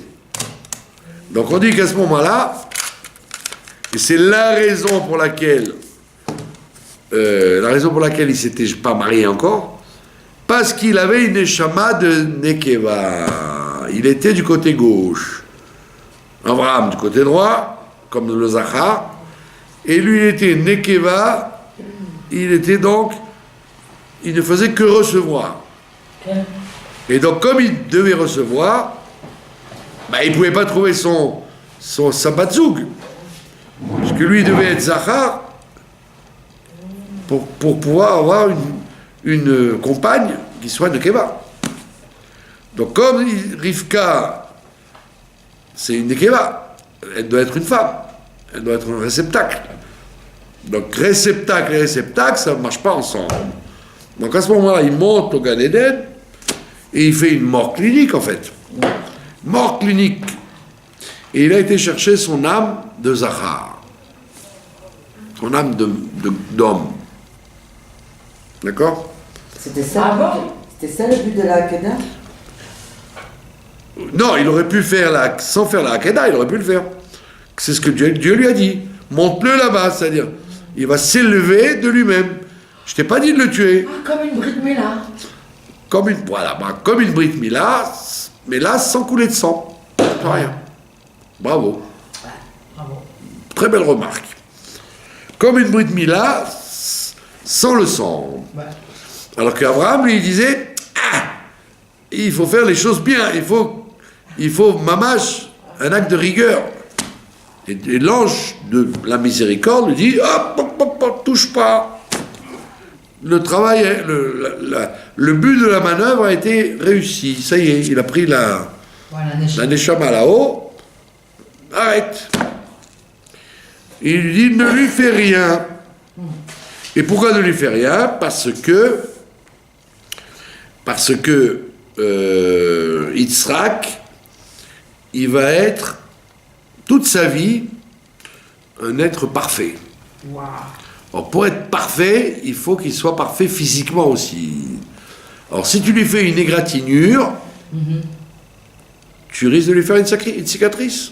Donc on dit qu'à ce moment-là, et c'est la raison pour laquelle il s'était pas marié encore, parce qu'il avait une neshama de Nekeva. Il était du côté gauche. Abraham du côté droit, comme le Zachar, et lui il était Nekeva, il ne faisait que recevoir. Et donc comme il devait recevoir, il ne pouvait pas trouver sa batzoug, parce que lui il devait être Zachar pour pouvoir avoir une compagne qui soit Nekeva. Donc comme Rivka, c'est une Nekeva, elle doit être une femme, elle doit être un réceptacle. Donc réceptacle et réceptacle, ça ne marche pas ensemble. Donc à ce moment-là, il monte au Gan Eden et il fait une mort clinique en fait. Mort clinique. Et il a été chercher son âme de Zachar. Son âme d'homme. D'accord? C'était ça le but de la Hakeda? Non, il aurait pu faire sans faire la Hakeda, il aurait pu le faire. C'est ce que Dieu lui a dit. Monte-le là-bas, c'est-à-dire, il va s'élever de lui-même. Je t'ai pas dit de le tuer. Comme une Brit Mila. Comme une Brit Mila, mais là, sans couler de sang. Pas rien. Bravo. Ouais, bravo. Très belle remarque. Comme une Brit Mila, sans le sang. Ouais. Alors qu'Abraham, lui, il disait, il faut faire les choses bien, il faut mamache, un acte de rigueur. Et l'ange de la miséricorde lui dit, hop, touche pas. Le travail, le but de la manœuvre a été réussi. Ça y est, il a pris la neshama là-haut. Arrête. Il lui dit, ne lui fais rien. Et pourquoi ne lui fait rien? Parce que Yitzhak, il va être toute sa vie un être parfait. Wow. Alors, pour être parfait, il faut qu'il soit parfait physiquement aussi. Alors si tu lui fais une égratignure, tu risques de lui faire une cicatrice.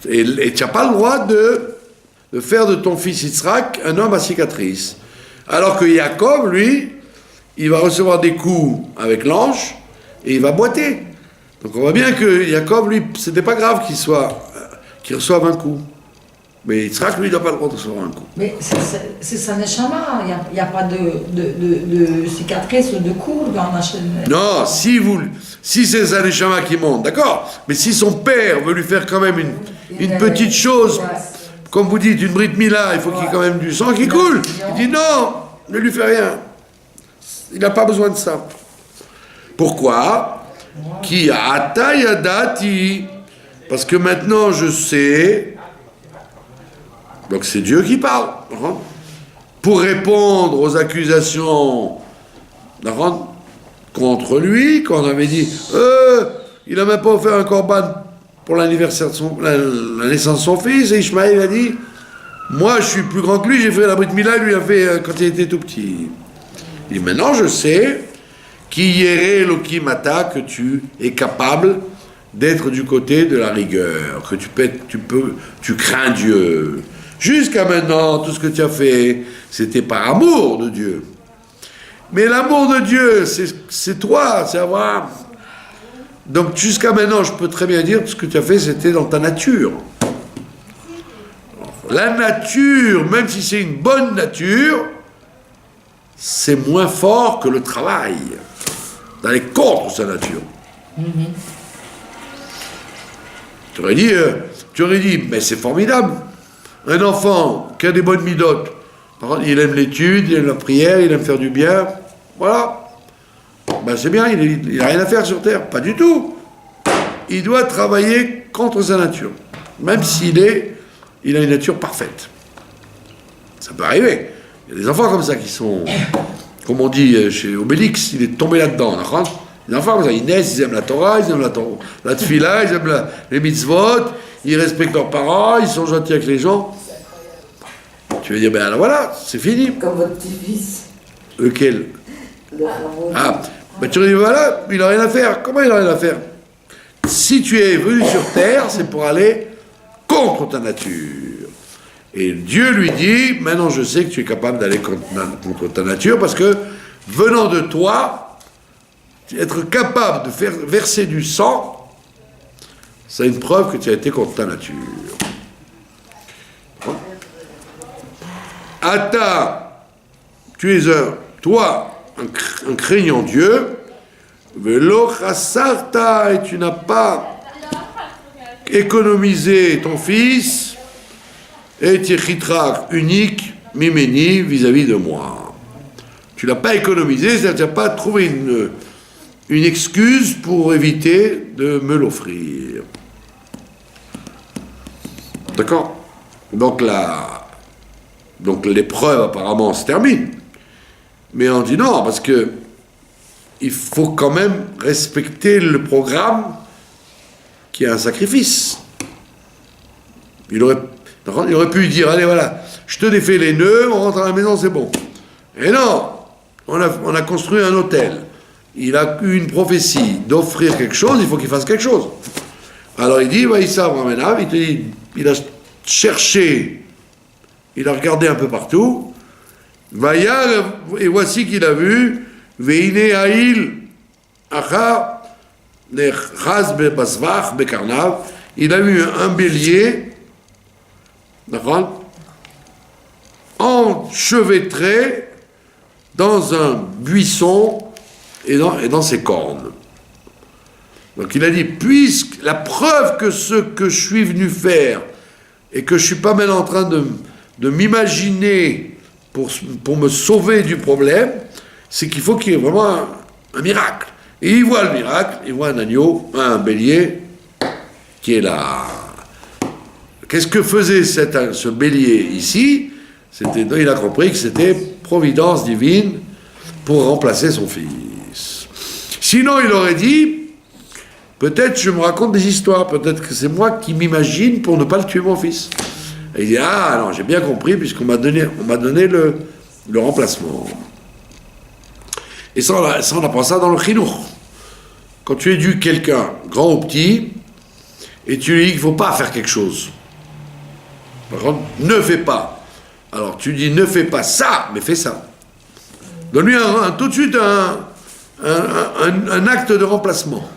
Et tu n'as pas le droit de faire de ton fils Yitzhak un homme à cicatrice. Alors que Yaakov, lui, il va recevoir des coups avec l'ange et il va boiter. Donc on voit bien que Yaakov, lui, c'était pas grave qu'il reçoive un coup. Mais Yitzhak, lui, il n'a pas le droit de recevoir un coup. Mais c'est sa neshama, il n'y a pas de cicatrice ou de coups dans la chaîne. Non, si c'est sa neshama qui monte, d'accord. Mais si son père veut lui faire quand même une petite chose, comme vous dites, une Brit Mila, il faut qu'il y ait quand même du sang qui coule. Il dit non, ne lui fais rien. Il n'a pas besoin de ça. Pourquoi? Ki ata yadati. Parce que maintenant je sais. Donc c'est Dieu qui parle. Pour répondre aux accusations d'accord, contre lui, quand on avait dit il n'a même pas offert un corban pour l'anniversaire de la naissance de son fils, et Ishmaël a dit moi je suis plus grand que lui, j'ai fait la Brit Mila, lui a fait quand il était tout petit. Il dit maintenant je sais qui yéré Elohim Ata, que tu es capable d'être du côté de la rigueur, que tu crains Dieu. Jusqu'à maintenant, tout ce que tu as fait, c'était par amour de Dieu. Mais l'amour de Dieu, c'est toi, c'est Abraham. Donc jusqu'à maintenant, je peux très bien dire, tout ce que tu as fait, c'était dans ta nature. La nature, même si c'est une bonne nature, c'est moins fort que le travail. D'aller contre sa nature. Tu aurais dit, mais c'est formidable. Un enfant qui a des bonnes midotes, par contre, il aime l'étude, il aime la prière, il aime faire du bien, voilà. Ben c'est bien, il n'a rien à faire sur terre. Pas du tout. Il doit travailler contre sa nature. Même s'il a une nature parfaite. Ça peut arriver. Il y a des enfants comme ça qui sont, comme on dit chez Obélix, il est tombé là-dedans. Les enfants comme ça, ils naissent, ils aiment la Torah, ils aiment la tefila, ils aiment les mitzvot, ils respectent leurs parents, ils sont gentils avec les gens. Tu veux dire, ben alors voilà, c'est fini. Comme votre petit-fils. Lequel? Le Rameau. Ah, ben tu dis, voilà, il n'a rien à faire. Comment il n'a rien à faire? Si tu es venu sur terre, c'est pour aller contre ta nature. Et Dieu lui dit, maintenant je sais que tu es capable d'aller contre ta nature, parce que, venant de toi, être capable de faire verser du sang, c'est une preuve que tu as été contre ta nature. Ata, tu es un craignant Dieu, velo chasarta, et tu n'as pas économisé ton fils, et tichitrak, unique, mimeni, vis-à-vis de moi. Tu l'as pas économisé, c'est-à-dire tu n'as pas trouvé une excuse pour éviter de me l'offrir. D'accord? Donc l'épreuve apparemment se termine. Mais on dit non, parce que il faut quand même respecter le programme qui est un sacrifice. Il aurait pu dire, allez voilà, je te défais les nœuds, on rentre à la maison, c'est bon. Et non, on a construit un hôtel. Il a eu une prophétie d'offrir quelque chose, il faut qu'il fasse quelque chose. Alors il dit, il a cherché, il a regardé un peu partout, et voici qu'il a vu, Veine Haïl, Acha, Nechaz Bebasvach, Bekarnav, il a vu un bélier, d'accord, enchevêtré dans un buisson et dans ses cornes. Donc il a dit, puisque la preuve que ce que je suis venu faire et que je suis pas maintenant en train de m'imaginer pour me sauver du problème, c'est qu'il faut qu'il y ait vraiment un miracle. Et il voit le miracle, il voit un agneau, un bélier qui est là. Qu'est-ce que faisait ce bélier ici? Il a compris que c'était providence divine pour remplacer son fils. Sinon, il aurait dit, peut-être je me raconte des histoires, peut-être que c'est moi qui m'imagine pour ne pas le tuer mon fils. Et il dit, ah non, j'ai bien compris, puisqu'on m'a donné le remplacement. Et ça, on apprend ça dans le chinour. Quand tu éduques quelqu'un, grand ou petit, et tu lui dis qu'il ne faut pas faire quelque chose. Par contre, ne fais pas. Alors tu dis, ne fais pas ça, mais fais ça. Donne-lui tout de suite un acte de remplacement.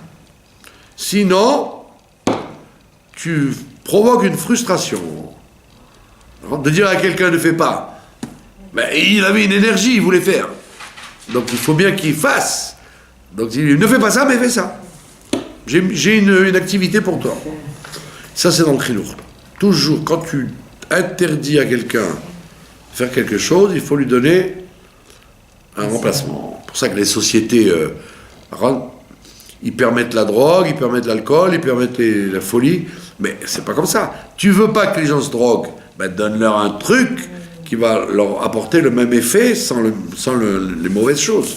Sinon, tu provoques une frustration. De dire à quelqu'un ne fais pas, mais il avait une énergie, il voulait faire. Donc il faut bien qu'il fasse. Donc il dit, ne fais pas ça, mais fais ça. J'ai une activité pour toi. Ça, c'est dans le chinour. Toujours, quand tu interdis à quelqu'un de faire quelque chose, il faut lui donner un remplacement. C'est pour ça que les sociétés, ils permettent la drogue, ils permettent l'alcool, ils permettent la folie, mais c'est pas comme ça. Tu veux pas que les gens se droguent, ben donne-leur un truc qui va leur apporter le même effet sans les mauvaises choses.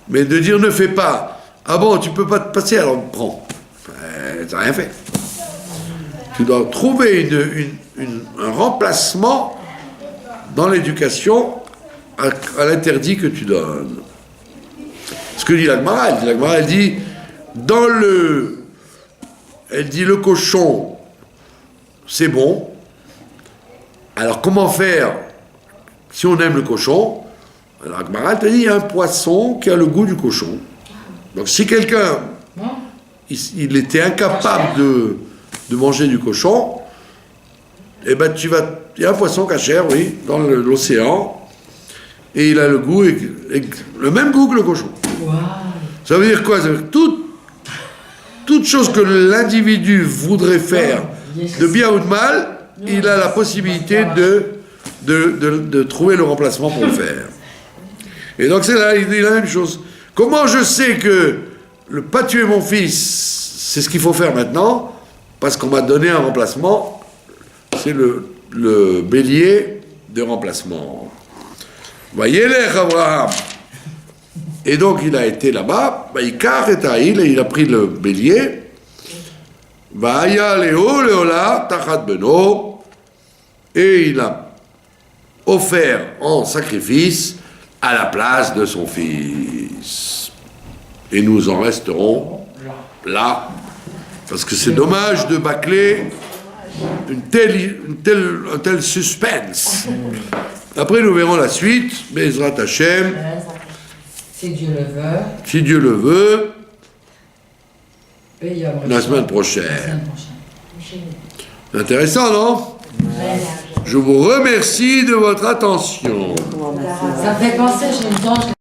Mais de dire ne fais pas, ah bon, tu peux pas te passer, alors prends. T'as rien fait. Tu dois trouver un remplacement dans l'éducation à l'interdit que tu donnes. Ce que dit la Gemara, elle dit, elle dit le cochon, c'est bon. Alors comment faire si on aime le cochon? Alors la Gemara, elle te dit, il y a un poisson qui a le goût du cochon. Donc si quelqu'un, il était incapable de manger du cochon, eh ben il y a un poisson cachère, oui, dans l'océan, et il a le goût, le même goût que le cochon. Wow. Ça veut dire quoi? Ça veut dire toute chose que l'individu voudrait faire, de bien ou de mal, il a la possibilité de trouver le remplacement pour le faire. Et donc c'est là, il dit la même chose. Comment je sais que le pas tuer mon fils, c'est ce qu'il faut faire maintenant? Parce qu'on m'a donné un remplacement, c'est le bélier de remplacement. Voyez les Abraham. Et donc il a été là-bas, il a pris le bélier, et il a offert en sacrifice à la place de son fils. Et nous en resterons là, parce que c'est dommage de bâcler un tel suspense. Après nous verrons la suite, Bezrat Hashem. Si Dieu le veut. Si Dieu le veut, Et la semaine prochaine. Intéressant, non? Je vous remercie de votre attention. Ça me fait penser, j'ai une tante.